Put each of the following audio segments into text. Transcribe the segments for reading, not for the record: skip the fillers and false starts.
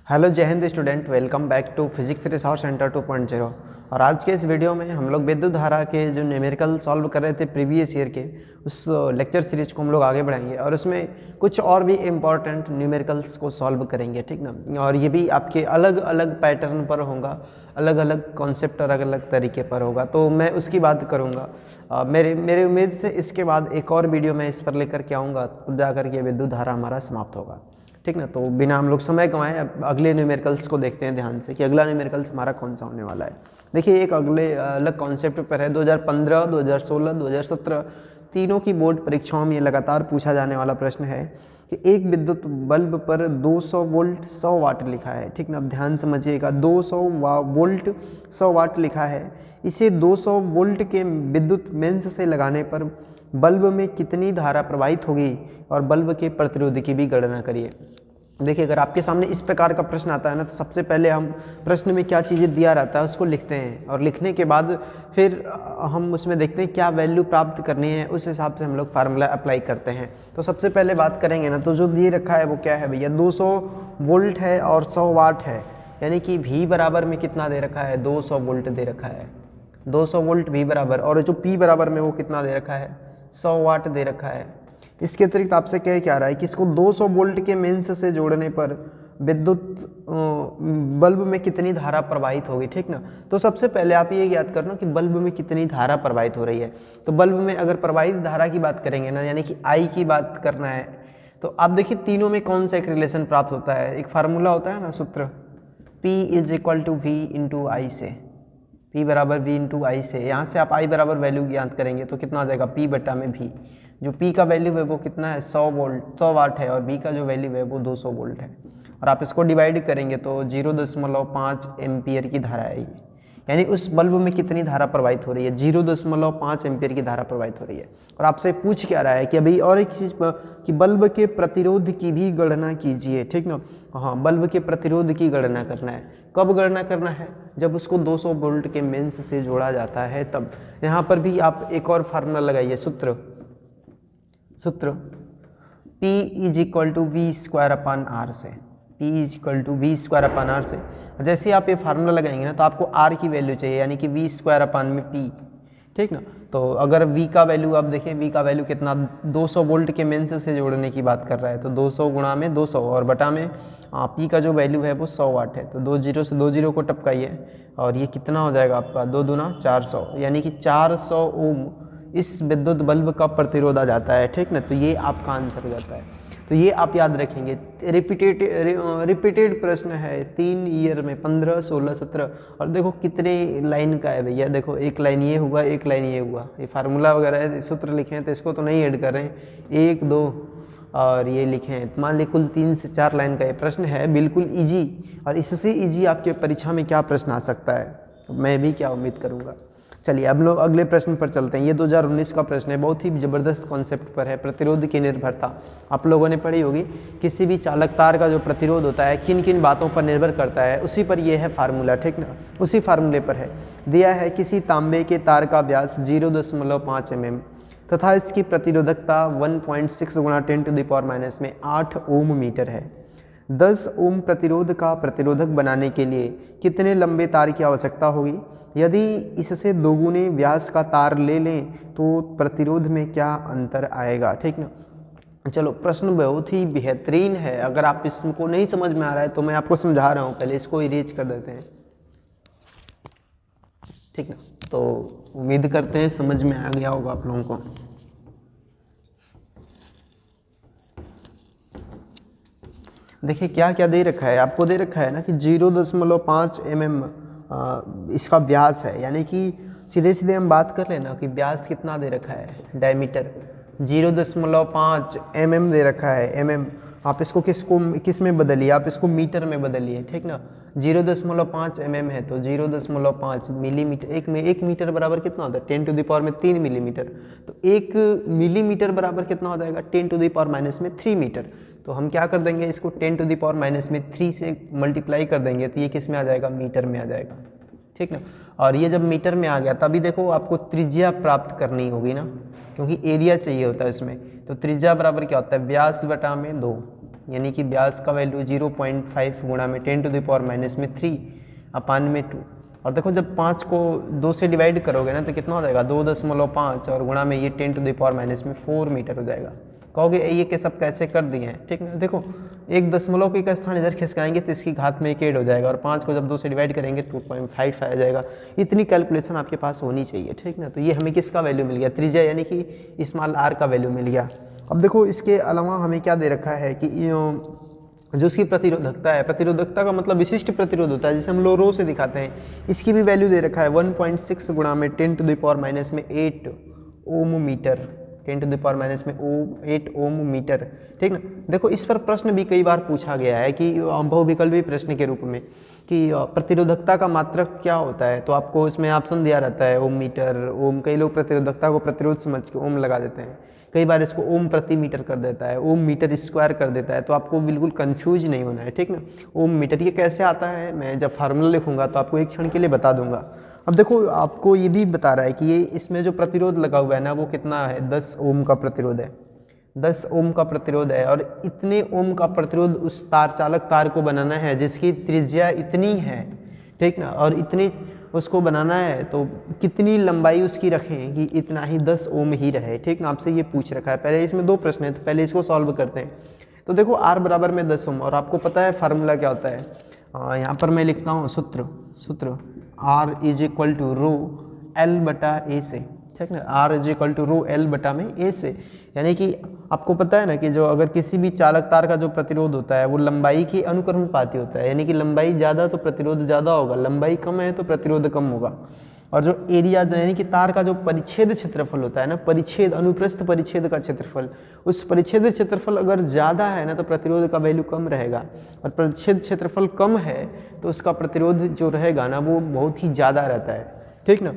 Hello जय Hind student, welcome back to physics resource centre 2.0। और आज के इस वीडियो में हम लोग विद्युत धारा के जो न्यूमेरिकल सॉल्व कर रहे थे प्रीवियस ईयर के, उस लेक्चर सीरीज को हम लोग आगे बढ़ाएंगे और उसमें कुछ और भी इम्पॉर्टेंट न्यूमेरिकल्स को सॉल्व करेंगे, ठीक ना। और ये भी आपके अलग अलग पैटर्न पर होगा, अलग अलग कॉन्सेप्ट और अलग अलग तरीके पर होगा, तो मैं उसकी बात करूँगा। मेरे उम्मीद से इसके बाद एक और वीडियो मैं इस पर लेकर के आऊँगा, तब जा करके विद्युत धारा हमारा समाप्त होगा, ठीक ना। तो बिना हम लोग समय गंवाए अब अगले न्यूमेरिकल्स को देखते हैं ध्यान से कि अगला न्यूमेरिकल्स हमारा कौन सा होने वाला है। देखिए, एक अगले अलग कॉन्सेप्ट पर है। 2015, 2016, 2017 तीनों की बोर्ड परीक्षाओं में ये लगातार पूछा जाने वाला प्रश्न है कि एक विद्युत बल्ब पर 200 वोल्ट 100 वाट लिखा है, ठीक ना। अब ध्यान समझिएगा, 200 वोल्ट 100 वाट लिखा है। इसे 200 वोल्ट के विद्युत मेंस से लगाने पर बल्ब में कितनी धारा प्रवाहित होगी और बल्ब के प्रतिरोध की भी गणना करिए। देखिए, अगर आपके सामने इस प्रकार का प्रश्न आता है ना, तो सबसे पहले हम प्रश्न में क्या चीज़ें दिया रहता है उसको लिखते हैं और लिखने के बाद फिर हम उसमें देखते हैं क्या वैल्यू प्राप्त करनी है, उस हिसाब से हम लोग फार्मूला अप्लाई करते हैं। तो सबसे पहले बात करेंगे ना, तो जो दिए रखा है वो क्या है भैया, 200 वोल्ट है और 100 वाट है, यानी कि V बराबर में कितना दे रखा है, 200 वोल्ट दे रखा है, 200 वोल्ट V बराबर, और जो P बराबर में वो कितना दे रखा है, 100 वाट दे रखा है। इसके अतिरिक्त आपसे क्या रहा है कि इसको 200 वोल्ट के मेंस से जोड़ने पर विद्युत बल्ब में कितनी धारा प्रवाहित होगी, ठीक ना। तो सबसे पहले आप ये याद करना कि बल्ब में कितनी धारा प्रवाहित हो रही है। तो बल्ब में अगर प्रवाहित धारा की बात करेंगे ना, यानी कि I की बात करना है, तो आप देखिए तीनों में कौन सा एक रिलेशन प्राप्त होता है। एक फार्मूला होता है ना, सूत्र P = V × I से, P बराबर V × I से। यहाँ से आप I बराबर वैल्यू ज्ञात करेंगे तो कितना आ जाएगा, P बटा में V। जो P का वैल्यू है वो कितना है, 100 वोल्ट 100 वाट है, और V का जो वैल्यू है वो 200 वोल्ट है। और आप इसको डिवाइड करेंगे तो 0.5 एम्पियर की धारा है ये, यानी उस बल्ब में कितनी धारा प्रवाहित हो रही है, 0.5 एम्पियर की धारा प्रवाहित हो रही है। और आपसे पूछ क्या रहा है कि अभी और एक चीज़ कि बल्ब के प्रतिरोध की भी गणना कीजिए, ठीक ना। हाँ, बल्ब के प्रतिरोध की गणना करना है। कब गणना करना है, जब उसको 200 वोल्ट के मेंस से जोड़ा जाता है तब। यहाँ पर भी आप एक और फार्मूला लगाइए, सूत्र P = V² से, P = V² से। जैसे आप ये फार्मूला लगाएंगे ना, तो आपको R की वैल्यू चाहिए, यानी कि V² में P, ठीक ना। तो अगर V का वैल्यू आप देखिए, V का वैल्यू कितना, 200 वोल्ट के मेंस से जोड़ने की बात कर रहा है, तो 200 गुणा में 200 और बटा में P का जो वैल्यू है वो 100 वाट है। तो 2 जीरो से 2 जीरो को टपकाइए और ये कितना हो जाएगा आपका, 2 दूना 400, यानी कि 400 ओम इस विद्युत बल्ब का प्रतिरोध आ जाता है, ठीक ना। तो ये आपका आंसर हो जाता है। तो ये आप याद रखेंगे। रिपीटेड प्रश्न है 3 ईयर में, 15, 16, 17। और देखो कितने लाइन का है भैया, देखो एक लाइन ये हुआ, एक लाइन ये हुआ। ये फार्मूला वगैरह है, सूत्र लिखे हैं तो इसको तो नहीं ऐड कर रहे हैं, 1, 2 और ये लिखे हैं। मान ली कुल 3 से 4 लाइन का ये प्रश्न है, बिल्कुल ईजी। और इससे ईजी आपके परीक्षा में क्या प्रश्न आ सकता है, तो मैं भी क्या उम्मीद करूँगा। चलिए अब लोग अगले प्रश्न पर चलते हैं। ये 2019 का प्रश्न है, बहुत ही ज़बरदस्त कॉन्सेप्ट पर है, प्रतिरोध की निर्भरता। आप लोगों ने पढ़ी होगी, किसी भी चालक तार का जो प्रतिरोध होता है किन किन बातों पर निर्भर करता है, उसी पर ये है फार्मूला, ठीक ना। उसी फार्मूले पर है। दिया है किसी तांबे के तार का व्यास 0.5 mm तथा इसकी प्रतिरोधकता 1.6 × 10⁻⁻⁻ में 8 ओम मीटर है। 10 ओम प्रतिरोध का प्रतिरोधक बनाने के लिए कितने लंबे तार की आवश्यकता होगी। यदि इससे दोगुने व्यास का तार ले लें तो प्रतिरोध में क्या अंतर आएगा, ठीक ना। चलो, प्रश्न बहुत ही बेहतरीन है। अगर आप इसको नहीं समझ में आ रहा है तो मैं आपको समझा रहा हूँ, पहले इसको इरेज कर देते हैं, ठीक ना। तो उम्मीद करते हैं समझ में आ गया होगा आप लोगों को। देखिए क्या क्या दे रखा है, आपको दे रखा है ना कि 0.5 mm इसका व्यास है, यानी कि सीधे सीधे हम बात कर लेना कि व्यास कितना दे रखा है, डायमीटर 0.5 mm दे रखा है, mm। आप इसको किस में बदलिए, आप इसको मीटर में बदलिए, ठीक ना। 0.5 mm है तो 0.5 मिलीमीटर, एक मीटर बराबर कितना होता है, 10⁻³ मिलीमीटर। तो 1 मिलीमीटर बराबर कितना हो जाएगा, 10⁻³ मीटर। तो हम क्या कर देंगे, इसको 10⁻³ से मल्टीप्लाई कर देंगे तो ये किस में आ जाएगा, मीटर में आ जाएगा, ठीक ना। और ये जब मीटर में आ गया तभी देखो आपको त्रिज्या प्राप्त करनी होगी ना, क्योंकि एरिया चाहिए होता है इसमें। तो त्रिज्या बराबर क्या होता है, व्यास बटा में 2, यानी कि व्यास का वैल्यू 0.5 गुणा में 10⁻³ अपान में 2। और देखो जब 5 को 2 से डिवाइड करोगे ना तो कितना हो जाएगा 2.5 और गुणा में ये 10⁻⁴ मीटर हो जाएगा। कहोगे ये के सब कैसे कर दिए हैं, ठीक ना। देखो 1 दशमलव के का स्थान इधर खिसकाएंगे तो इसकी घात में 1 ऐड हो जाएगा और 5 को जब 2 से डिवाइड करेंगे 2.55 आ जाएगा। इतनी कैलकुलेशन आपके पास होनी चाहिए, ठीक ना। तो ये हमें किसका वैल्यू मिल गया, त्रिज्या यानी कि स्मॉल आर का वैल्यू मिल गया। अब देखो इसके अलावा हमें क्या दे रखा है कि जो उसकी प्रतिरोधकता है, प्रतिरोधकता का मतलब विशिष्ट प्रतिरोध होता है जिसे हम लोग रो से दिखाते हैं, इसकी भी वैल्यू दे रखा है 1.6 गुणा में 10⁻⁸ ओम मीटर, 10⁻⁸ ओम मीटर, ठीक ना। देखो इस पर प्रश्न भी कई बार पूछा गया है कि बहुविकल्पी प्रश्न के रूप में कि प्रतिरोधकता का मात्रक क्या होता है, तो आपको इसमें ऑप्शन दिया रहता है ओम मीटर, ओम। कई लोग प्रतिरोधकता को प्रतिरोध समझ के ओम लगा देते हैं, कई बार इसको ओम प्रति मीटर कर देता है, ओम मीटर स्क्वायर कर देता है, तो आपको बिल्कुल कंफ्यूज नहीं होना है, ठीक ना। ओम मीटर ये कैसे आता है, मैं जब फार्मूला लिखूंगा तो आपको एक क्षण के लिए बता दूंगा। अब देखो आपको ये भी बता रहा है कि ये इसमें जो प्रतिरोध लगा हुआ है ना वो कितना है, 10 ओम का प्रतिरोध है, 10 ओम का प्रतिरोध है। और इतने ओम का प्रतिरोध उस तार चालक तार को बनाना है जिसकी त्रिज्या इतनी है, ठीक ना, और इतनी उसको बनाना है तो कितनी लंबाई उसकी रखें कि इतना ही 10 ओम ही रहे, ठीक ना। आपसे ये पूछ रखा है। पहले इसमें 2 प्रश्न है तो पहले इसको सॉल्व करते हैं। तो देखो आर बराबर में 10 ओम, और आपको पता है फार्मूला क्या होता है, यहाँ पर मैं लिखता हूँ सूत्र R is equal to rho L बटा ए से, ठीक ना। R is equal to rho L बटा में ए से, यानी कि आपको पता है ना कि जो अगर किसी भी चालक तार का जो प्रतिरोध होता है वो लंबाई की अनुक्रमानुपाती होता है, यानी कि लंबाई ज़्यादा तो प्रतिरोध ज़्यादा होगा, लंबाई कम है तो प्रतिरोध कम होगा। और जो एरिया यानी कि तार का जो परिच्छेद क्षेत्रफल होता है ना, परिच्छेद अनुप्रस्थ परिच्छेद का क्षेत्रफल, उस परिच्छेद क्षेत्रफल अगर ज़्यादा है ना तो प्रतिरोध का वैल्यू कम रहेगा, और परिच्छेद क्षेत्रफल कम है तो उसका प्रतिरोध जो रहेगा ना वो बहुत ही ज़्यादा रहता है, ठीक ना।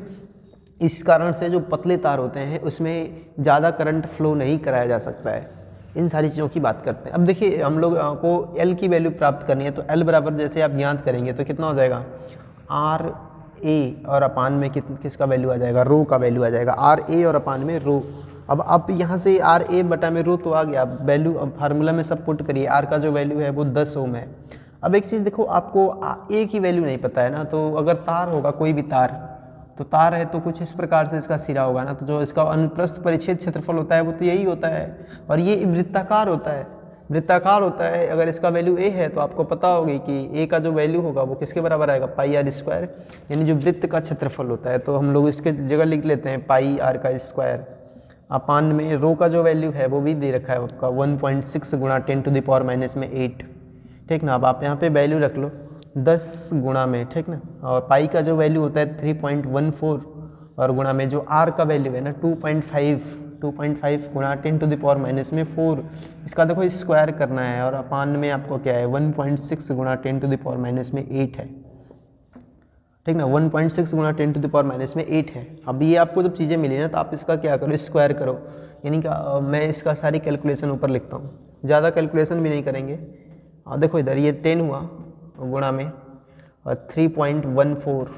इस कारण से जो पतले तार होते हैं उसमें ज़्यादा करंट फ्लो नहीं कराया जा सकता है। इन सारी चीज़ों की बात करते हैं। अब देखिए हम लोग को L की वैल्यू प्राप्त करनी है, तो L बराबर जैसे आप ज्ञात करेंगे तो कितना हो जाएगा, आर ए और अपान में किसका वैल्यू आ जाएगा, रो का वैल्यू आ जाएगा, आर ए और अपान में रो। अब आप यहाँ से आर ए बटा में रो तो आ गया, अब वैल्यू अब फार्मूला में सब पुट करिए, आर का जो वैल्यू है वो 10 ओम है। अब एक चीज़ देखो, आपको ए की वैल्यू नहीं पता है ना, तो अगर तार होगा कोई भी तार, तो तार है तो कुछ इस प्रकार से इसका सिरा होगा ना, तो जो इसका अनुप्रस्थ परिच्छेद क्षेत्रफल होता है वो तो यही होता है, और ये वृत्ताकार होता है, वृत्ताकार होता है। अगर इसका वैल्यू ए है तो आपको पता होगी कि ए का जो वैल्यू होगा वो किसके बराबर आएगा, पाई आर स्क्वायर, यानी जो वृत्त का क्षेत्रफल होता है। तो हम लोग इसके जगह लिख लेते हैं पाई आर का स्क्वायर, अपान में रो का जो वैल्यू है वो भी दे रखा है आपका 1.6 गुणा 10⁻⁸, ठीक ना। अब आप यहाँ पे वैल्यू रख लो 10 गुणा में, ठीक ना, और पाई का जो वैल्यू होता है 3.14, और गुणा में जो आर का वैल्यू है ना 2.5 गुणा 10⁻⁴, इसका देखो स्क्वायर करना है, और अपान में आपको क्या है 1.6 गुणा 10⁻⁸ है, ठीक ना, 1.6 गुणा 10⁻⁸ है। अब ये आपको जब चीज़ें मिली ना तो आप इसका क्या करो, स्क्वायर करो, यानी कि मैं इसका सारी कैलकुलेशन ऊपर लिखता हूँ, ज़्यादा कैलकुलेशन भी नहीं करेंगे। देखो इधर ये 10 हुआ गुणा में, और 3.14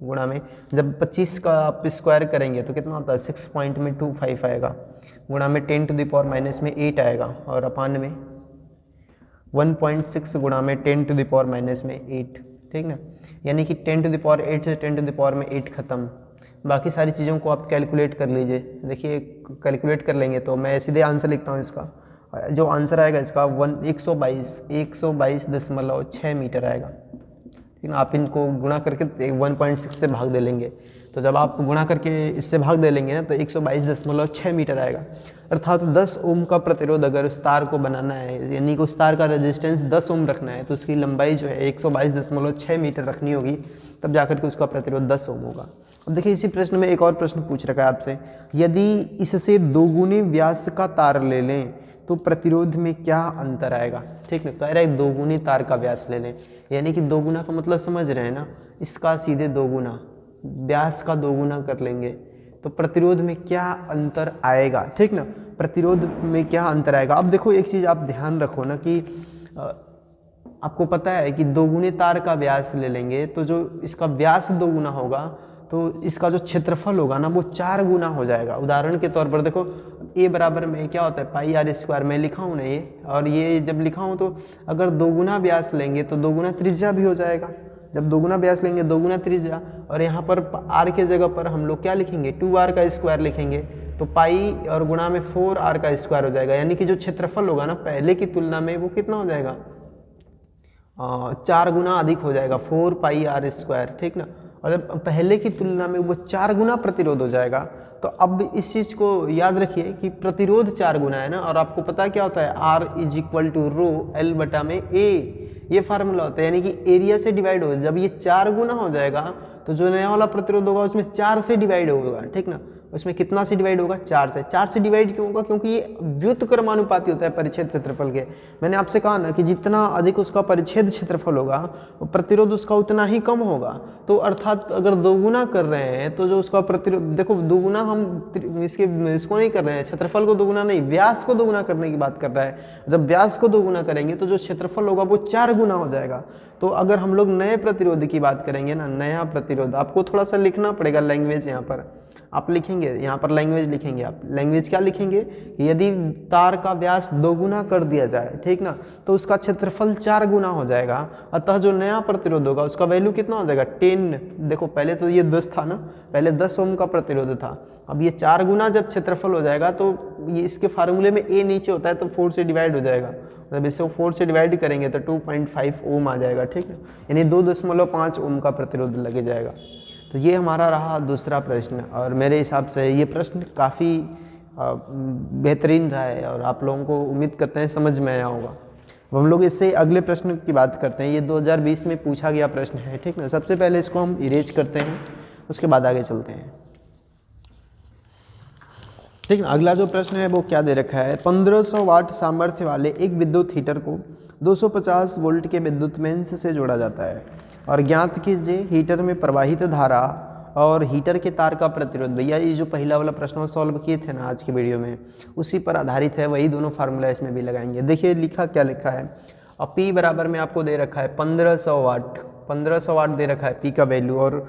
गुणा में, जब 25 का आप स्क्वायर करेंगे तो कितना होता है 6.25 आएगा, गुणा में 10⁻⁸ आएगा, और अपान में 1.6 गुणा में 10⁻⁸, ठीक ना, यानी कि 10⁸ से 10⁸ खत्म। बाकी सारी चीज़ों को आप कैलकुलेट कर लीजिए। देखिए कैलकुलेट कर लेंगे तो मैं सीधे आंसर लिखता हूँ इसका, जो आंसर आएगा इसका 122.6 मीटर आएगा, ठीक ना। आप इनको गुणा करके 1.6 से भाग दे लेंगे, तो जब आप गुणा करके इससे भाग दे लेंगे ना तो 122.6 मीटर आएगा। अर्थात 10 ओम का प्रतिरोध अगर उस तार को बनाना है, यानी कि उस तार का रेजिस्टेंस 10 ओम रखना है, तो उसकी लंबाई जो है 122.6 मीटर रखनी होगी, तब जाकर के उसका प्रतिरोध 10 ओम होगा। अब देखिए इसी प्रश्न में एक और प्रश्न पूछ रखा है आपसे, यदि इससे 2 गुने व्यास का तार ले लें तो प्रतिरोध में क्या अंतर आएगा, ठीक है। कह रहा है 2 गुने तार का व्यास ले लें, यानी कि 2 गुना का मतलब समझ रहे हैं ना, इसका सीधे 2 गुना, व्यास का 2 गुना कर लेंगे तो प्रतिरोध में क्या अंतर आएगा, ठीक ना, प्रतिरोध में क्या अंतर आएगा। अब देखो एक चीज़ आप ध्यान रखो ना कि आपको पता है कि 2 गुने तार का व्यास ले लेंगे तो जो इसका व्यास 2 गुना होगा तो इसका जो क्षेत्रफल होगा ना वो 4 गुना हो जाएगा। उदाहरण के तौर पर देखो ए बराबर में क्या होता है पाई आर स्क्वायर, मैं लिखा हूँ ना ये, और ये जब लिखा हूँ तो अगर 2 गुना व्यास लेंगे तो 2 गुना त्रिज्या भी हो जाएगा। जब 2 गुना व्यास लेंगे 2 गुना त्रिज्या, और यहाँ पर आर के जगह पर हम लोग क्या लिखेंगे 2r का स्क्वायर लिखेंगे, तो पाई और गुणा में 4r का स्क्वायर हो जाएगा, यानी कि जो क्षेत्रफल होगा ना पहले की तुलना में वो कितना हो जाएगा 4 गुना अधिक हो जाएगा, 4 पाई आर स्क्वायर, ठीक ना। और जब पहले की तुलना में वो 4 गुना प्रतिरोध हो जाएगा, तो अब इस चीज़ को याद रखिए कि प्रतिरोध 4 गुना है ना, और आपको पता क्या होता है R = रो L बटा में A, ये फार्मूला होता है, यानी कि एरिया से डिवाइड हो, जब ये 4 गुना हो जाएगा तो जो नया वाला प्रतिरोध होगा उसमें 4 से डिवाइड होगा, ठीक ना। उसमें कितना से डिवाइड होगा 4 से। 4 से डिवाइड क्यों होगा, क्योंकि ये व्युत्क्रमानुपाती होता है परिच्छेद क्षेत्रफल के। मैंने आपसे कहा ना कि जितना अधिक उसका परिच्छेद क्षेत्रफल होगा प्रतिरोध उसका उतना ही कम होगा। तो अर्थात अगर 2 गुना कर रहे हैं तो जो उसका प्रतिरोध, देखो 2 गुना हम इसको नहीं कर रहे हैं, क्षेत्रफल को 2 गुना नहीं, व्यास को 2 गुना करने की बात कर रहा है। जब व्यास को 2 गुना करेंगे तो जो क्षेत्रफल होगा वो 4 गुना हो जाएगा। तो अगर हम लोग नए प्रतिरोध की बात करेंगे ना, नया प्रतिरोध, आपको थोड़ा सा लिखना पड़ेगा लैंग्वेज, यहाँ पर आप लिखेंगे, यहाँ पर लैंग्वेज लिखेंगे। आप लैंग्वेज क्या लिखेंगे, यदि तार का व्यास 2 गुना कर दिया जाए, ठीक ना, तो उसका क्षेत्रफल 4 गुना हो जाएगा। अतः जो नया प्रतिरोध होगा उसका वैल्यू कितना हो जाएगा 10। देखो पहले तो ये 10 था ना, पहले 10 ओम का प्रतिरोध था, अब ये 4 गुना जब क्षेत्रफल हो जाएगा तो ये इसके फार्मूले में ए नीचे होता है तो 4 से डिवाइड हो जाएगा। जब इसे 4 से डिवाइड करेंगे तो 2.5 ओम आ जाएगा, ठीक है, यानी 2.5 ओम का प्रतिरोध लगे जाएगा। तो ये हमारा रहा दूसरा प्रश्न, और मेरे हिसाब से ये प्रश्न काफ़ी बेहतरीन रहा है और आप लोगों को उम्मीद करते हैं समझ में आया होगा। अब हम लोग इससे अगले प्रश्न की बात करते हैं। ये 2020 में पूछा गया प्रश्न है, ठीक ना। सबसे पहले इसको हम इरेज करते हैं, उसके बाद आगे चलते हैं, ठीक ना। अगला जो प्रश्न है वो क्या दे रखा है, 1500 वाट सामर्थ्य वाले एक विद्युत हीटर को 250 वोल्ट के विद्युत मेंस से जोड़ा जाता है और ज्ञात कीजिए हीटर में प्रवाहित धारा और हीटर के तार का प्रतिरोध। भैया ये जो पहला वाला प्रश्न सॉल्व किए थे ना आज की वीडियो में, उसी पर आधारित है, वही दोनों फार्मूला इसमें भी लगाएंगे। देखिए लिखा क्या लिखा है, और P बराबर में आपको दे रखा है 1500 वाट, 1500 वाट दे रखा है P का वैल्यू, और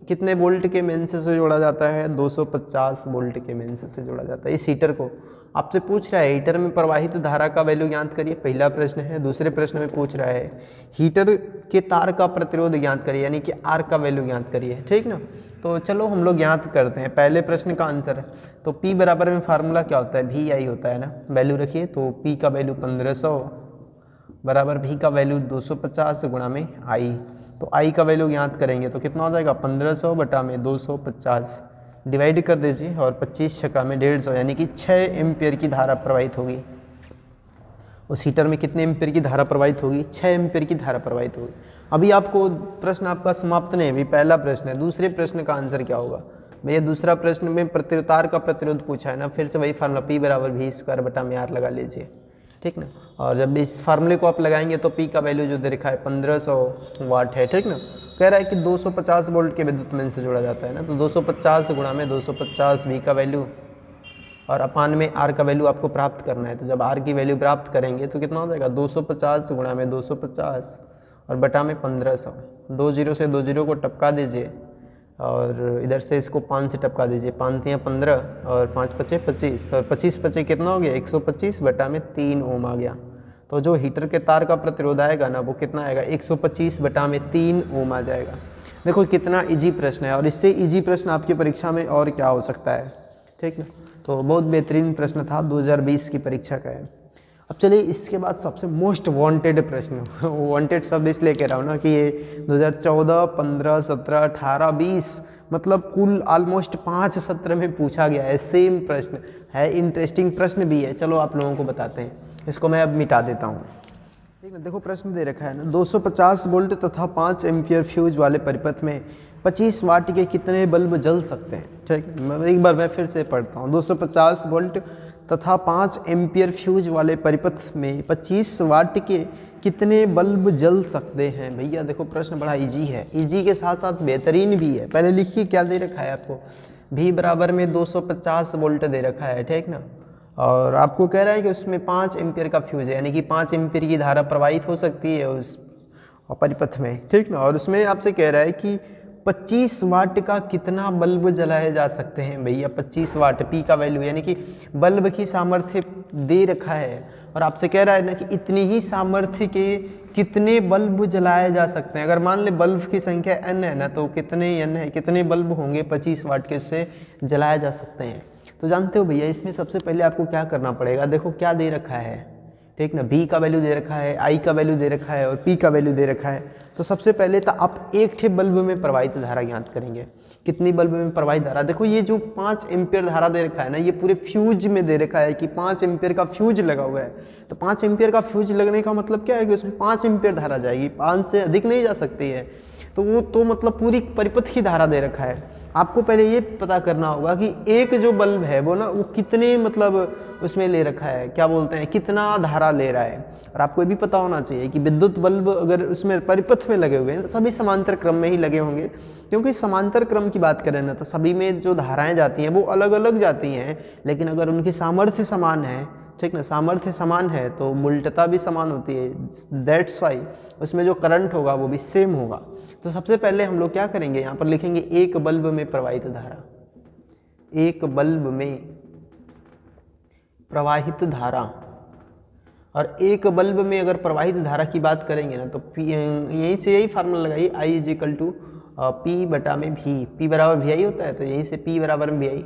कितने वोल्ट के मेंस से जोड़ा जाता है 250 वोल्ट के मेंस से जोड़ा जाता है। इस हीटर को आपसे पूछ रहा है हीटर में प्रवाहित धारा का वैल्यू ज्ञात करिए, पहला प्रश्न है। दूसरे प्रश्न में पूछ रहा है हीटर के तार का प्रतिरोध ज्ञात करिए, यानी कि R का वैल्यू ज्ञात करिए, ठीक ना। तो चलो हम लोग ज्ञात करते हैं। पहले प्रश्न का आंसर है तो P बराबर में फार्मूला क्या होता है, VI होता है ना, वैल्यू रखिए। तो P का वैल्यू 1500 बराबर V का वैल्यू 250 गुणा में I। तो I का वैल्यू ज्ञात करेंगे तो कितना हो जाएगा 1500 बटा में 250, डिवाइड कर दीजिए, और 25 छक्का में 150, यानी कि 6 एम्पियर की धारा प्रवाहित होगी। उस हीटर में कितने एम्पियर की धारा प्रवाहित होगी, 6 एम्पियर की धारा प्रवाहित होगी। अभी आपको प्रश्न आपका समाप्त नहीं, अभी पहला प्रश्न है। दूसरे प्रश्न का आंसर क्या होगा भैया, दूसरा प्रश्न में तार का प्रतिरोध पूछा है ना, फिर से वही फार्मूला P बराबर V² बटा में R लगा लीजिए, ठीक ना। और जब इस फार्मूले को आप लगाएंगे तो P का वैल्यू जो दे रखा है 1500 वाट है, ठीक ना। कह रहा है कि 250 वोल्ट के विद्युत मेंस से जोड़ा जाता है ना, तो 250 गुणा में 250 V का वैल्यू और अपान में R का वैल्यू आपको प्राप्त करना है। तो जब R की वैल्यू प्राप्त करेंगे तो कितना हो जाएगा 250 गुणा में 250 और बटा में 1500। 2 0 से 2 0 को टपका दीजिए और इधर से इसको 5 से टपका दीजिए, 5 तियाँ 15 और 5 पचे 25, और 25 पचे कितना हो गया 125 बटा में 3 ओम आ गया। तो जो हीटर के तार का प्रतिरोध आएगा ना वो कितना आएगा 125 बटा में 3 ओम आ जाएगा। देखो कितना इजी प्रश्न है, और इससे इजी प्रश्न आपकी परीक्षा में और क्या हो सकता है, ठीक ना। तो बहुत बेहतरीन प्रश्न था, 2020 की परीक्षा का है। अब चलिए इसके बाद सबसे मोस्ट वांटेड प्रश्न वांटेड शब्द इसलिए कह रहा हूँ ना कि ये 2014, 15, 17, 18, 20 मतलब कुल ऑलमोस्ट 5 सत्र में पूछा गया है। सेम प्रश्न है, इंटरेस्टिंग प्रश्न भी है। चलो आप लोगों को बताते हैं, इसको मैं अब मिटा देता हूँ, ठीक है। देखो प्रश्न दे रखा है ना, 250 वोल्ट तथा 5 एम्पियर फ्यूज वाले परिपथ में 25 वाट के कितने बल्ब जल सकते हैं, ठीक है। एक बार मैं फिर से पढ़ता हूँ, 250 वोल्ट तथा 5 एम्पियर फ्यूज वाले परिपथ में 25 वाट के कितने बल्ब जल सकते हैं। भैया देखो प्रश्न बड़ा इजी है, इजी के साथ साथ बेहतरीन भी है। पहले लिखिए क्या दे रखा है आपको, V बराबर में 250 वोल्ट दे रखा है, ठीक ना। और आपको कह रहा है कि उसमें 5 एम्पियर का फ्यूज है, यानी कि 5 एम्पियर की धारा प्रवाहित हो सकती है उस परिपथ में, ठीक ना। और उसमें आपसे कह रहा है कि 25 वाट का कितना बल्ब जलाए जा सकते हैं भैया? 25 वाट पी का वैल्यू, यानी कि बल्ब की सामर्थ्य दे रखा है और आपसे कह रहा है ना कि इतनी ही सामर्थ्य के कितने बल्ब जलाए जा सकते हैं। अगर मान ले बल्ब की संख्या n है ना, तो कितने n है, कितने बल्ब होंगे 25 वाट के उससे जलाए जा सकते हैं। तो जानते हो भैया, इसमें सबसे पहले आपको क्या करना पड़ेगा, देखो क्या दे रखा है, ठीक ना, b का वैल्यू दे रखा है, i का वैल्यू दे रखा है और p का वैल्यू दे रखा है। तो सबसे पहले तो आप एक ठे बल्ब में प्रवाहित धारा ज्ञात करेंगे। कितनी बल्ब में प्रवाहित धारा? देखो ये जो 5 एम्पियर धारा दे रखा है ना, ये पूरे फ्यूज में दे रखा है कि 5 एम्पियर का फ्यूज लगा हुआ है। तो 5 एम्पियर का फ्यूज लगने का मतलब क्या है कि उसमें 5 एम्पियर धारा जाएगी, 5 से अधिक नहीं जा सकती है। तो वो तो मतलब पूरी परिपथ की धारा दे रखा है। आपको पहले ये पता करना होगा कि एक जो बल्ब है वो ना, वो कितने मतलब उसमें ले रखा है, क्या बोलते हैं, कितना धारा ले रहा है। और आपको ये भी पता होना चाहिए कि विद्युत बल्ब अगर उसमें परिपथ में लगे हुए हैं तो सभी समांतर क्रम में ही लगे होंगे, क्योंकि समांतर क्रम की बात करें ना तो सभी में जो धाराएं जाती हैं वो अलग अलग जाती हैं, लेकिन अगर उनकी सामर्थ्य समान है, ठीक ना, सामर्थ्य समान है तो मूलतः भी समान होती है। दैट्स वाई उसमें जो करंट होगा वो भी सेम होगा। तो सबसे पहले हम लोग क्या करेंगे, यहाँ पर लिखेंगे एक बल्ब में प्रवाहित धारा, एक बल्ब में प्रवाहित धारा। और एक बल्ब में अगर प्रवाहित धारा की बात करेंगे ना तो यहीं से यही फार्मूला लगाइए, I is equal to P बटा में भी, पी बराबर भी आई होता है, तो यहीं से पी बराबर में भी आई।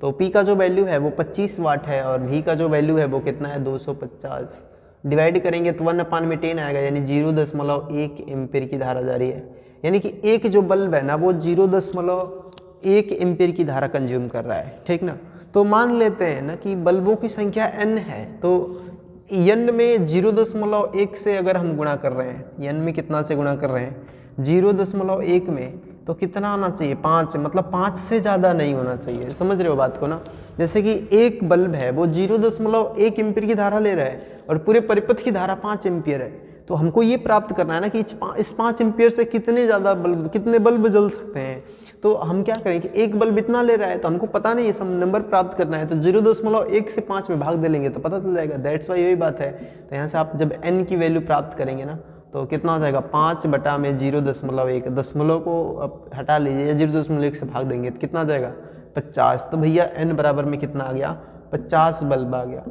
तो पी का जो वैल्यू है वो 25 वाट है और भी का जो वैल्यू है वो कितना है, 250। डिवाइड करेंगे तो 1/10 आएगा, यानी 0.1 एम्पीयर की धारा जा रही है। यानी कि एक जो बल्ब है ना वो 0.1 एम्पीयर की धारा कंज्यूम कर रहा है, ठीक ना। तो मान लेते हैं ना कि बल्बों की संख्या n है, तो n में 0.1 से अगर हम गुणा कर रहे हैं, n में कितना से गुणा कर रहे हैं, 0.1 में, तो कितना आना चाहिए, 5, मतलब 5 से ज़्यादा नहीं होना चाहिए। समझ रहे हो बात को ना। जैसे कि एक बल्ब है वो 0.1 एम्पीयर की धारा ले रहा है और पूरे परिपथ की धारा 5 एम्पीयर है, तो हमको ये प्राप्त करना है ना कि इस 5 एम्पीयर से कितने ज़्यादा बल्ब, कितने बल्ब जल सकते हैं। तो हम क्या करें कि एक बल्ब इतना ले रहा है तो हमको पता नहीं है, सब नंबर प्राप्त करना है, तो 0.1 से 5 में भाग दे लेंगे तो पता चल जाएगा। दैट्स वाई यही बात है। तो यहाँ से आप जब n की वैल्यू प्राप्त करेंगे ना तो कितना हो जाएगा, 5 बटा में 0.1, दशमलव को अब हटा लीजिए, 0.1 से भाग देंगे तो कितना आ जाएगा, 50। तो भैया n बराबर में कितना आ गया, 50 बल्ब आ गया।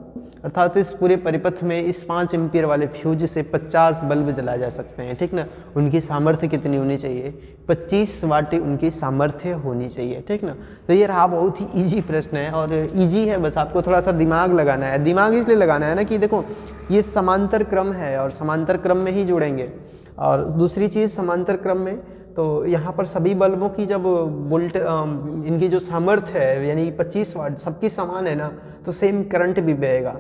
अर्थात इस पूरे परिपथ में इस 5 एम्पीयर वाले फ्यूज से 50 बल्ब जलाए जा सकते हैं, ठीक ना। उनकी सामर्थ्य कितनी होनी चाहिए, 25 वाट उनकी सामर्थ्य होनी चाहिए, ठीक ना। तो ये रहा बहुत ही इजी प्रश्न है और इजी है, बस आपको थोड़ा सा दिमाग लगाना है। दिमाग इसलिए लगाना है ना कि देखो ये समांतर क्रम है और समांतर क्रम में ही जोड़ेंगे। और दूसरी चीज़, समांतर क्रम में तो यहाँ पर सभी बल्बों की जब वोल्ट इनकी जो सामर्थ्य है यानी 25 वाट सबकी समान है ना, तो सेम करंट भी बहेगा।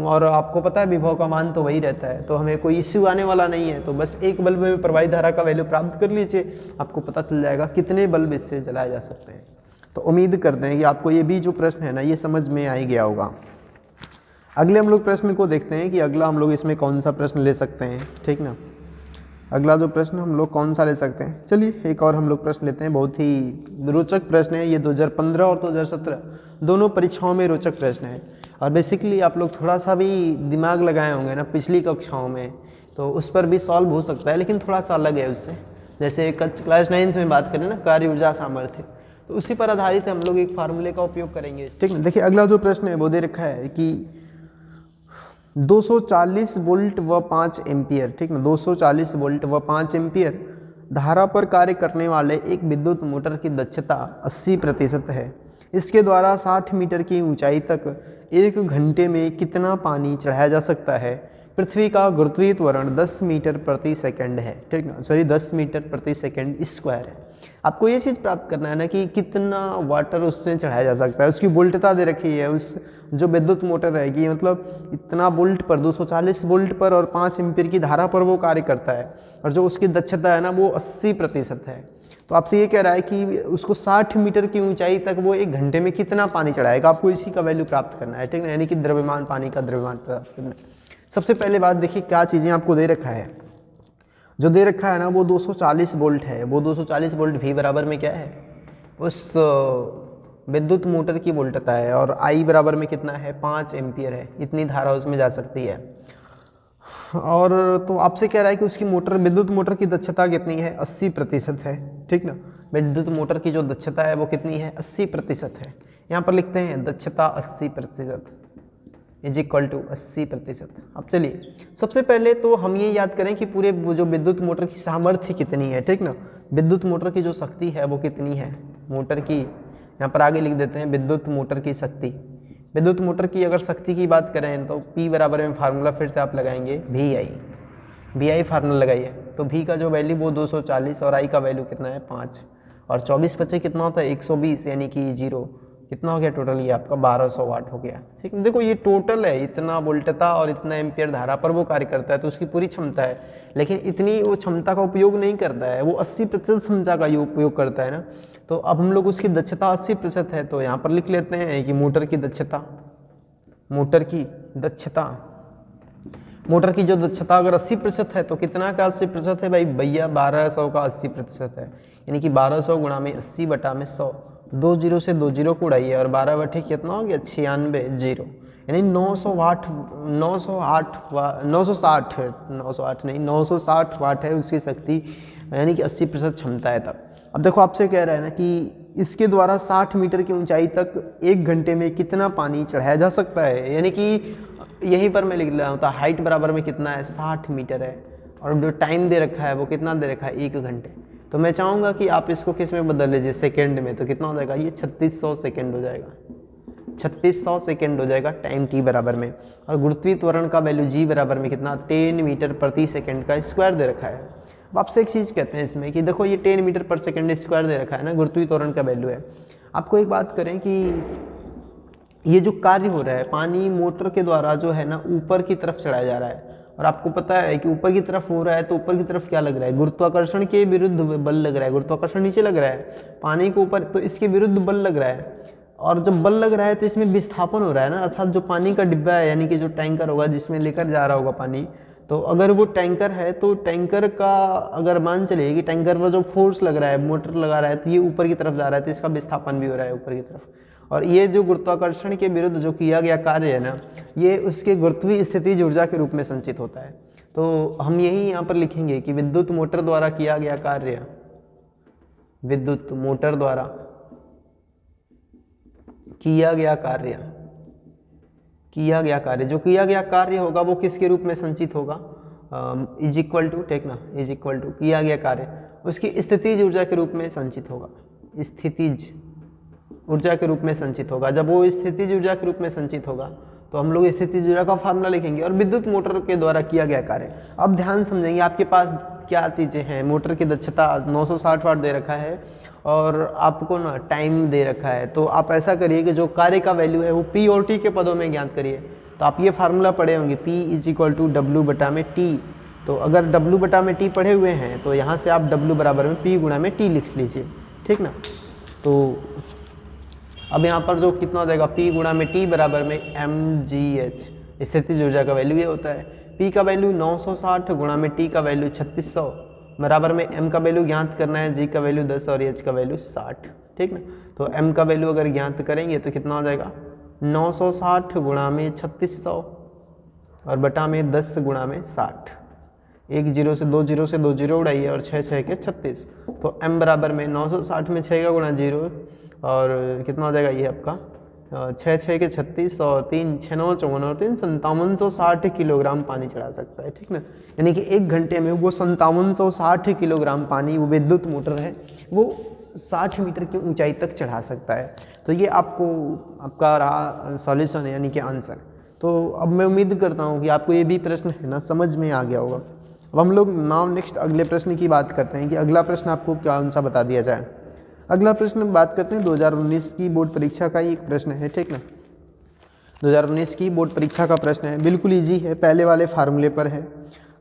और आपको पता है विभव का मान तो वही रहता है, तो हमें कोई इश्यू आने वाला नहीं है। तो बस एक बल्ब में प्रवाहित धारा का वैल्यू प्राप्त कर लीजिए, आपको पता चल जाएगा कितने बल्ब इससे जलाए जा सकते हैं। तो उम्मीद करते हैं कि आपको ये भी जो प्रश्न है ना ये समझ में आ ही गया होगा। अगले हम लोग प्रश्न को देखते हैं कि अगला हम लोग इसमें कौन सा प्रश्न ले सकते हैं, ठीक ना। अगला जो प्रश्न हम लोग कौन सा ले सकते हैं, चलिए एक और हम लोग प्रश्न लेते हैं। बहुत ही रोचक प्रश्न है ये, 2015 और 2017 दोनों परीक्षाओं में रोचक प्रश्न है। और बेसिकली आप लोग थोड़ा सा भी दिमाग लगाए होंगे ना पिछली कक्षाओं में, तो उस पर भी सॉल्व हो सकता है, लेकिन थोड़ा सा अलग है उससे। जैसे क्लास 9th में बात करें ना कार्य ऊर्जा सामर्थ्य, तो उसी पर आधारित हम लोग एक फार्मूले का उपयोग करेंगे, ठीक है। देखिए अगला जो प्रश्न है वो दे रखा है कि 240 वोल्ट व 5 एम्पियर, ठीक ना, 240 वोल्ट व 5 एम्पियर धारा पर कार्य करने वाले एक विद्युत मोटर की दक्षता 80% है। इसके द्वारा 60 मीटर की ऊंचाई तक 1 घंटे में कितना पानी चढ़ाया जा सकता है। पृथ्वी का गुरुत्वीय त्वरण 10 मीटर प्रति सेकंड है, ठीक ना, सॉरी 10 मीटर प्रति सेकंड स्क्वायर है। आपको ये चीज़ प्राप्त करना है ना कि कितना वाटर उससे चढ़ाया जा सकता है, उसकी वोल्टता दे रखी है। उस जो विद्युत मोटर रहेगी मतलब इतना वोल्ट पर, 240 वोल्ट पर और 5 एम्पीयर की धारा पर वो कार्य करता है, और जो उसकी दक्षता है ना वो 80% है। तो आपसे ये कह रहा है कि उसको 60 मीटर की ऊंचाई तक वो 1 घंटे में कितना पानी चढ़ाएगा, आपको इसी का वैल्यू प्राप्त करना है, ठीक है, यानी कि द्रव्यमान पानी का द्रव्यमान प्राप्त करना है। सबसे पहले बात देखिए क्या चीज़ें आपको दे रखा है। जो दे रखा है ना वो 240 वोल्ट है। वो 240 वोल्ट भी बराबर में क्या है, उस विद्युत मोटर की वोल्टता है, और आई बराबर में कितना है, 5 एम्पियर है। इतनी धारा उसमें जा सकती है। और तो आपसे कह रहा है कि उसकी मोटर, विद्युत मोटर की दक्षता कितनी है, 80% है। ठीक ना। विद्युत मोटर की जो दक्षता है वो कितनी है, 80% है। यहाँ पर लिखते हैं दक्षता 80% इज इक्वल टू 80%। अब चलिए सबसे पहले तो हम ये याद करें कि पूरे जो विद्युत मोटर की सामर्थ्य कितनी है, ठीक ना। विद्युत मोटर की जो शक्ति है वो कितनी है, मोटर की, यहाँ पर आगे लिख देते हैं विद्युत मोटर की शक्ति। विद्युत मोटर की अगर शक्ति की बात करें तो P बराबर में फार्मूला फिर से आप लगाएंगे VI फार्मूला लगाइए। तो V का जो वैल्यू वो 240 और I का वैल्यू कितना है 5 और 24 बचे कितना होता है 120 यानी कि 0 कितना हो गया टोटल, ये आपका 1200 वाट हो गया। ठीक है, देखो ये टोटल है, इतना वोल्टता और इतना एम्पियर धारा पर वो कार्य करता है तो उसकी पूरी क्षमता है, लेकिन इतनी वो क्षमता का उपयोग नहीं करता है, वो 80% क्षमता का ये उपयोग करता है ना। तो अब हम लोग उसकी दक्षता 80% है, तो यहाँ पर लिख लेते हैं कि मोटर की जो दक्षता अगर 80% है तो कितना का 80% है भाई भैया, 1200 का 80% है, यानी कि 1200 गुणा में 80 बटा में 100, 2 जीरो से 2 जीरो को उड़ाइए और 12 बटे कितना हो गया 96 जीरो, यानी 960 वाट है उसकी शक्ति, यानी कि 80% क्षमता है तब। अब देखो आपसे कह रहा है ना कि इसके द्वारा 60 मीटर की ऊंचाई तक 1 घंटे में कितना पानी चढ़ाया जा सकता है, यानी कि यहीं पर मैं लिख रहा हूँ, तो हाइट बराबर में कितना है 60 मीटर है और जो टाइम दे रखा है वो कितना दे रखा है 1 घंटे। तो मैं चाहूँगा कि आप इसको किस में बदल लीजिए, सेकेंड में, तो कितना हो जाएगा ये 3600 सेकेंड हो जाएगा, 3600 सेकेंड हो जाएगा टाइम टी बराबर में। और गुरुत्वीय त्वरण का वैल्यू जी बराबर में कितना 10 मीटर प्रति सेकेंड का स्क्वायर दे रखा है। अब आपसे एक चीज़ कहते हैं इसमें कि देखो ये 10 मीटर पर सेकेंड स्क्वायर दे रखा है ना, गुरुत्वीय त्वरण का वैल्यू है। आपको एक बात करें कि ये जो कार्य हो रहा है, पानी मोटर के द्वारा जो है ना ऊपर की तरफ चढ़ाया जा रहा है, और आपको पता है कि ऊपर की तरफ हो रहा है तो ऊपर की तरफ क्या लग रहा है, गुरुत्वाकर्षण के विरुद्ध बल लग रहा है। गुरुत्वाकर्षण नीचे लग रहा है, पानी के ऊपर, तो इसके विरुद्ध बल लग रहा है, और जब बल लग रहा है तो इसमें विस्थापन हो रहा है ना, अर्थात जो पानी का डिब्बा है यानी कि जो टैंकर होगा जिसमें लेकर जा रहा होगा पानी, तो अगर वो टैंकर है तो टैंकर का अगर मान चलिए कि टैंकर पर जो फोर्स लग रहा है, मोटर लगा रहा है, तो ये ऊपर की तरफ जा रहा है, तो इसका विस्थापन भी हो रहा है ऊपर की तरफ। और ये जो गुरुत्वाकर्षण के विरुद्ध जो किया गया कार्य है ना, ये उसके गुरुत्वीय स्थितिज ऊर्जा के रूप में संचित होता है। तो हम यही यहाँ पर लिखेंगे कि विद्युत मोटर द्वारा किया गया कार्य, विद्युत मोटर द्वारा किया गया कार्य, जो किया गया कार्य होगा वो किसके रूप में संचित होगा, इज इक्वल टू, टेक ना, इज इक्वल टू किया गया कार्य उसकी स्थितिज ऊर्जा के रूप में संचित होगा, स्थितिज ऊर्जा के रूप में संचित होगा। जब वो स्थितिज ऊर्जा के रूप में संचित होगा तो हम लोग स्थितिज ऊर्जा का फार्मूला लिखेंगे। और विद्युत मोटर के द्वारा किया गया कार्य, अब ध्यान समझेंगे, आपके पास क्या चीज़ें हैं, मोटर की दक्षता 960 वाट दे रखा है और आपको ना टाइम दे रखा है, तो आप ऐसा करिए कि जो कार्य का वैल्यू है वो P और T के पदों में ज्ञात करिए। तो आप ये फार्मूला पढ़े होंगे, P is equal to W बटा में T। तो अगर W बटा में T पढ़े हुए हैं तो यहाँ से आप W बराबर में P गुणा में T लिख लीजिए, ठीक ना। तो अब यहाँ पर जो कितना हो जाएगा, P गुणा में T बराबर में mgh, स्थितिज ऊर्जा का वैल्यू ये होता है। P का वैल्यू 960 गुणा में T का वैल्यू 3600 बराबर में m का वैल्यू ज्ञात करना है, g का वैल्यू 10 और h का वैल्यू 60, ठीक ना। तो m का वैल्यू अगर ज्ञात करेंगे तो कितना हो जाएगा 960 गुणा में 3600 और बटा में 10 गुणा में 60, 1 जीरो से 2 जीरो से 2 जीरो उड़ाइए और 6 6 के 36, तो m बराबर में 960 में 6 का गुणा 0 और कितना हो जाएगा ये आपका 6 6 के 36 और 3 6 9 54 और 3 5760 किलोग्राम पानी चढ़ा सकता है, ठीक ना। यानी कि 1 घंटे में वो 5760 किलोग्राम पानी, वो विद्युत मोटर है, वो 60 मीटर की ऊंचाई तक चढ़ा सकता है। तो ये आपका रहा सॉल्यूशन है, यानी कि आंसर। तो अब मैं उम्मीद करता हूँ कि आपको ये भी प्रश्न है ना समझ में आ गया होगा। अब हम लोग नाउ नेक्स्ट अगले प्रश्न की बात करते हैं कि अगला प्रश्न आपको कौन सा बता दिया जाए। अगला प्रश्न बात करते हैं 2019 की बोर्ड परीक्षा का ही एक प्रश्न है, ठीक ना। 2019 की बोर्ड परीक्षा का प्रश्न है, बिल्कुल इजी है, पहले वाले फार्मूले पर है।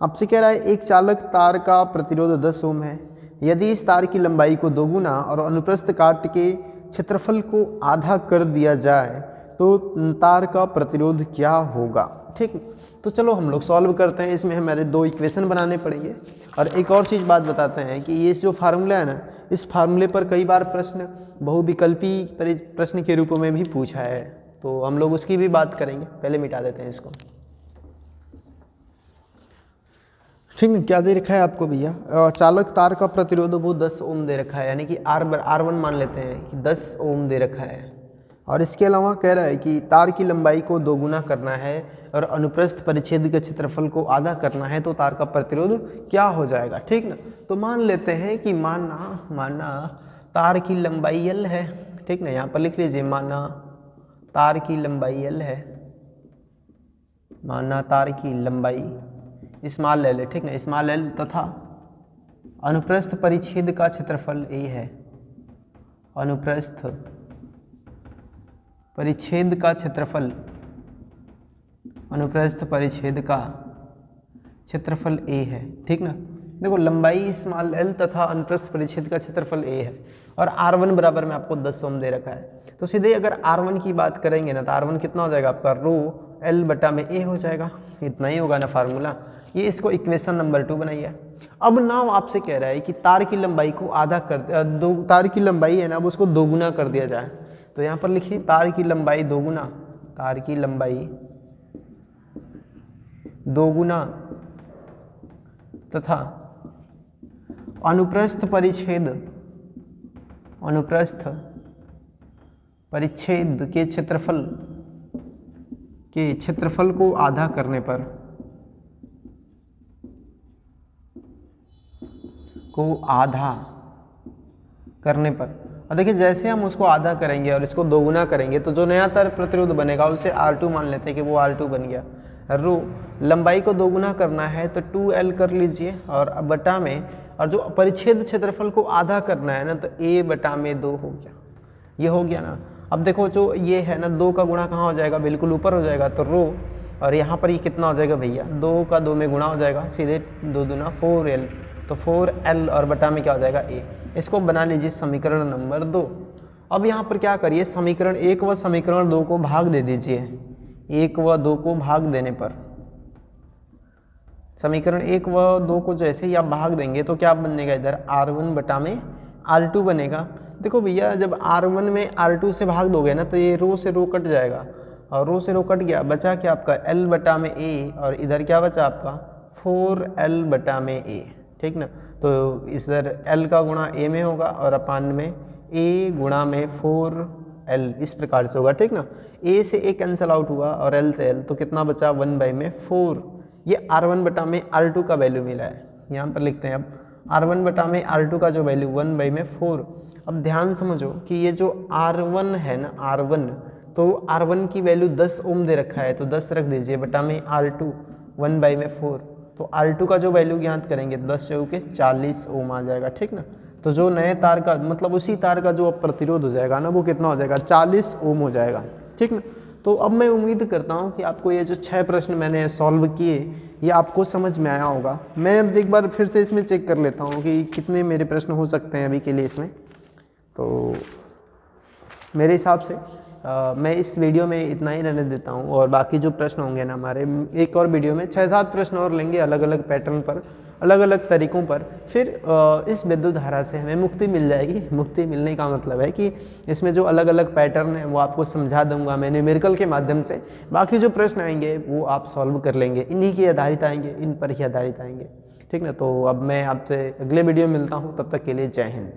आपसे कह रहा है एक चालक तार का प्रतिरोध 10 ओम है, यदि इस तार की लंबाई को दोगुना और अनुप्रस्थ काट के क्षेत्रफल को आधा कर दिया जाए तो तार का प्रतिरोध क्या होगा, ठीक। तो चलो हम लोग सॉल्व करते हैं। इसमें हमारे 2 इक्वेशन बनाने पड़ेंगे। और एक और चीज़ बात बताते हैं कि ये जो फार्मूला है ना, इस फार्मूले पर कई बार प्रश्न बहुविकल्पी प्रश्न के रूप में भी पूछा है, तो हम लोग उसकी भी बात करेंगे। पहले मिटा देते हैं इसको, ठीक है। क्या दे रखा है आपको भैया, चालक तार का प्रतिरोध वो 10 ओम दे रखा है, यानी कि R1 मान लेते हैं कि 10 ओम दे रखा है। और इसके अलावा कह रहा है कि तार की लंबाई को दोगुना करना है और अनुप्रस्थ परिच्छेद के क्षेत्रफल को आधा करना है, तो तार का प्रतिरोध क्या हो जाएगा। ठीक ना, तो मान लेते हैं कि माना तार की लंबाई L है। ठीक ना, यहाँ पर लिख लीजिए, माना तार की लंबाई L है, माना तार की लंबाई स्मॉल l है। ठीक ना, स्मॉल l तथा अनुप्रस्थ परिच्छेद का क्षेत्रफल a है। अनुप्रस्थ परिच्छेद का क्षेत्रफल, अनुप्रस्थ परिच्छेद का क्षेत्रफल a है। ठीक ना, देखो लंबाई स्मॉल l तथा अनुप्रस्थ परिच्छेद का क्षेत्रफल a है और R1 बराबर में आपको 10 ओम दे रखा है। तो सीधे अगर R1 की बात करेंगे ना, तो R1 कितना हो जाएगा आपका, रो L बटा में A हो जाएगा। इतना ही होगा ना फार्मूला। ये इसको इक्वेशन नंबर 2 बनाइए। अब नाउ आपसे कह रहा है कि तार की लंबाई को आधा कर तार की लंबाई है ना, अब उसको दोगुना कर दिया जाए। तो यहाँ पर लिखिए तार की लंबाई दोगुना, तार की लंबाई दोगुना तथा अनुप्रस्थ परिच्छेद, अनुप्रस्थ परिच्छेद के क्षेत्रफल को आधा करने पर, और देखिए जैसे हम उसको आधा करेंगे और इसको दोगुना करेंगे तो जो नया तार प्रतिरोध बनेगा उसे R2 मान लेते हैं कि वो R2 बन गया। रो लंबाई को दोगुना करना है तो 2L कर लीजिए और अब बटा में, और जो परिच्छेद क्षेत्रफल को आधा करना है ना, तो A बटा में 2 हो गया। ये हो गया ना। अब देखो जो ये है ना, 2 का गुणा कहाँ हो जाएगा, बिल्कुल ऊपर हो जाएगा, तो रो, और यहाँ पर ये कितना हो जाएगा भैया, 2 का 2 में गुणा हो जाएगा, सीधे 2 दूना 4L, तो 4L और बटा में क्या हो जाएगा A। इसको बना लीजिए समीकरण नंबर 2। अब यहाँ पर क्या करिए, समीकरण 1 व समीकरण 2 को भाग दे दीजिए। 1 व 2 को भाग देने पर, समीकरण 1 व 2 को जैसे ही आप भाग देंगे तो क्या बनेगा, इधर R1 बटा में R2 बनेगा। देखो भैया जब R1 में R2 से भाग दोगे ना, तो ये रो से रो कट जाएगा, और रो से रो कट गया, बचा क्या आपका L बटा में A, और इधर क्या बचा आपका 4L बटा में A। ठीक ना, तो इधर L का गुणा A में होगा और अपान में A गुणा में 4L, इस प्रकार से होगा। ठीक ना, A से A कैंसिल आउट हुआ और L से L, तो कितना बचा 1 बाई में 4। ये R1 बटा में R2 का वैल्यू मिला है, यहाँ पर लिखते हैं अब R1 बटा में R2 का जो वैल्यू 1 बाई में 4। अब ध्यान समझो कि ये जो R1 है ना, R1, तो R1 की वैल्यू 10 ओम दे रखा है, तो 10 रख दीजिए बटा में R2 1 बाई में 4। तो R2 का जो वैल्यू ज्ञात करेंगे 10 चौके 40 ओम आ जाएगा। ठीक ना, तो जो नए तार का मतलब उसी तार का जो प्रतिरोध हो जाएगा ना, वो कितना हो जाएगा, 40 ओम हो जाएगा। ठीक ना, तो अब मैं उम्मीद करता हूँ कि आपको ये जो 6 प्रश्न मैंने सॉल्व किए ये आपको समझ में आया होगा। मैं अब एक बार फिर से इसमें चेक कर लेता हूँ कि कितने मेरे प्रश्न हो सकते हैं अभी के लिए इसमें। तो मेरे हिसाब से मैं इस वीडियो में इतना ही रहने देता हूँ, और बाकी जो प्रश्न होंगे ना हमारे एक और वीडियो में 6-7 प्रश्न और लेंगे अलग अलग पैटर्न पर, अलग अलग तरीक़ों पर। फिर इस विद्युत धारा से हमें मुक्ति मिल जाएगी। मुक्ति मिलने का मतलब है कि इसमें जो अलग अलग पैटर्न है वो आपको समझा दूंगा मैं न्यूमेरिकल के माध्यम से। बाकी जो प्रश्न आएंगे वो आप सॉल्व कर लेंगे, इन्हीं के आधारित आएंगे, इन पर ही आधारित आएंगे। ठीक ना, तो अब मैं आपसे अगले वीडियो में मिलता हूँ, तब तक के लिए जय हिंद।